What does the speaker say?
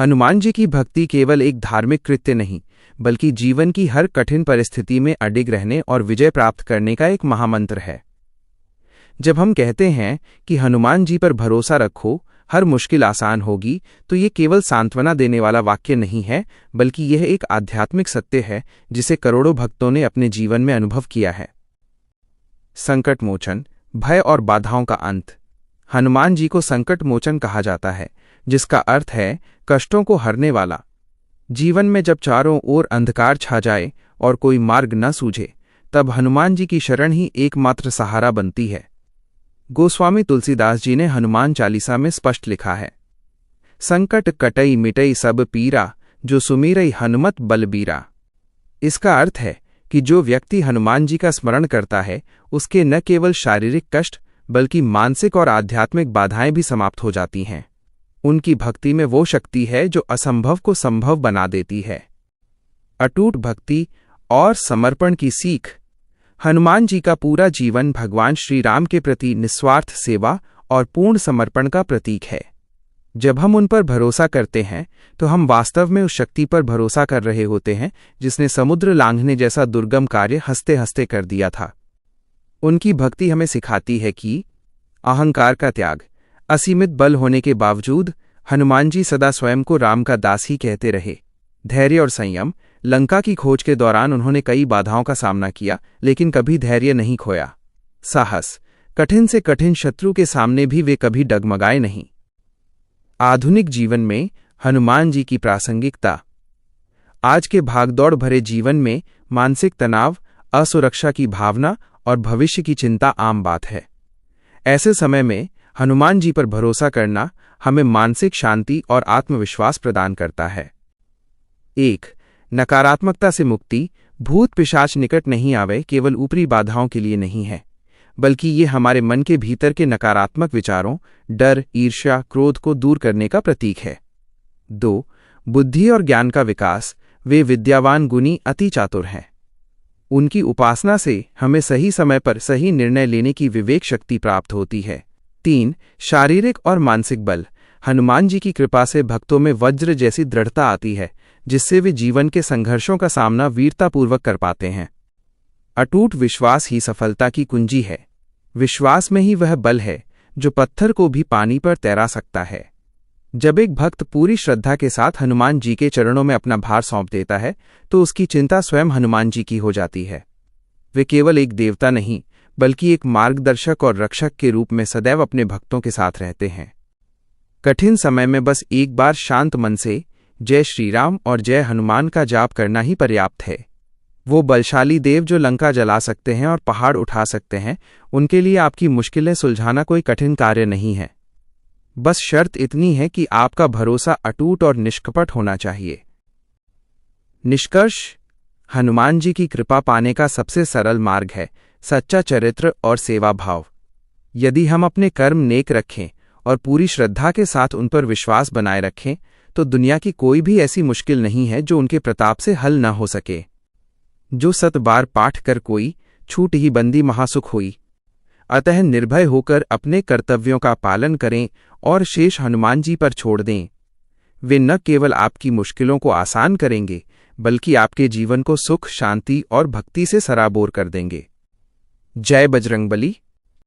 हनुमान जी की भक्ति केवल एक धार्मिक कृत्य नहीं, बल्कि जीवन की हर कठिन परिस्थिति में अडिग रहने और विजय प्राप्त करने का एक महामंत्र है। जब हम कहते हैं कि हनुमान जी पर भरोसा रखो, हर मुश्किल आसान होगी, तो ये केवल सांत्वना देने वाला वाक्य नहीं है, बल्कि यह एक आध्यात्मिक सत्य है जिसे करोड़ों भक्तों ने अपने जीवन में अनुभव किया है। संकट मोचन, भय और बाधाओं का अंत। हनुमान जी को संकट मोचन कहा जाता है, जिसका अर्थ है कष्टों को हरने वाला। जीवन में जब चारों ओर अंधकार छा जाए और कोई मार्ग न सूझे, तब हनुमान जी की शरण ही एकमात्र सहारा बनती है। गोस्वामी तुलसीदास जी ने हनुमान चालीसा में स्पष्ट लिखा है, संकट कटई मिटई सब पीरा, जो सुमिरई हनुमत बलबीरा। इसका अर्थ है कि जो व्यक्ति हनुमान जी का स्मरण करता है, उसके न केवल शारीरिक कष्ट बल्कि मानसिक और आध्यात्मिक बाधाएं भी समाप्त हो जाती हैं। उनकी भक्ति में वो शक्ति है जो असंभव को संभव बना देती है। अटूट भक्ति और समर्पण की सीख। हनुमान जी का पूरा जीवन भगवान श्री राम के प्रति निस्वार्थ सेवा और पूर्ण समर्पण का प्रतीक है। जब हम उन पर भरोसा करते हैं, तो हम वास्तव में उस शक्ति पर भरोसा कर रहे होते हैं जिसने समुद्र लांघने जैसा दुर्गम कार्य हंसते हंसते कर दिया था। उनकी भक्ति हमें सिखाती है कि अहंकार का त्याग। असीमित बल होने के बावजूद हनुमान जी सदा स्वयं को राम का दास ही कहते रहे। धैर्य और संयम। लंका की खोज के दौरान उन्होंने कई बाधाओं का सामना किया, लेकिन कभी धैर्य नहीं खोया। साहस। कठिन से कठिन शत्रु के सामने भी वे कभी डगमगाए नहीं। आधुनिक जीवन में हनुमान जी की प्रासंगिकता। आज के भागदौड़ भरे जीवन में मानसिक तनाव, असुरक्षा की भावना और भविष्य की चिंता आम बात है। ऐसे समय में हनुमान जी पर भरोसा करना हमें मानसिक शांति और आत्मविश्वास प्रदान करता है। 1. नकारात्मकता से मुक्ति। भूत पिशाच निकट नहीं आवे केवल ऊपरी बाधाओं के लिए नहीं है, बल्कि ये हमारे मन के भीतर के नकारात्मक विचारों, डर, ईर्ष्या, क्रोध को दूर करने का प्रतीक है। 2. बुद्धि और ज्ञान का विकास। वे विद्यावान, गुणी, अति चातुर हैं। उनकी उपासना से हमें सही समय पर सही निर्णय लेने की विवेक शक्ति प्राप्त होती है। 3. शारीरिक और मानसिक बल। हनुमान जी की कृपा से भक्तों में वज्र जैसी दृढ़ता आती है, जिससे वे जीवन के संघर्षों का सामना वीरतापूर्वक कर पाते हैं। अटूट विश्वास ही सफलता की कुंजी है। विश्वास में ही वह बल है जो पत्थर को भी पानी पर तैरा सकता है। जब एक भक्त पूरी श्रद्धा के साथ हनुमान जी के चरणों में अपना भार सौंप देता है, तो उसकी चिंता स्वयं हनुमान जी की हो जाती है। वे केवल एक देवता नहीं, बल्कि एक मार्गदर्शक और रक्षक के रूप में सदैव अपने भक्तों के साथ रहते हैं। कठिन समय में बस एक बार शांत मन से जय श्री राम और जय हनुमान का जाप करना ही पर्याप्त है। वो बलशाली देव जो लंका जला सकते हैं और पहाड़ उठा सकते हैं, उनके लिए आपकी मुश्किलें सुलझाना कोई कठिन कार्य नहीं है। बस शर्त इतनी है कि आपका भरोसा अटूट और निष्कपट होना चाहिए। निष्कर्ष। हनुमान जी की कृपा पाने का सबसे सरल मार्ग है सच्चा चरित्र और सेवा भाव। यदि हम अपने कर्म नेक रखें और पूरी श्रद्धा के साथ उन पर विश्वास बनाए रखें, तो दुनिया की कोई भी ऐसी मुश्किल नहीं है जो उनके प्रताप से हल न हो सके। जो 7 बार पाठ कर कोई, छूट ही बंदी महासुख हुई। अतः निर्भय होकर अपने कर्तव्यों का पालन करें और शेष हनुमान जी पर छोड़ दें। वे न केवल आपकी मुश्किलों को आसान करेंगे, बल्कि आपके जीवन को सुख, शांति और भक्ति से सराबोर कर देंगे। जय बजरंगबली।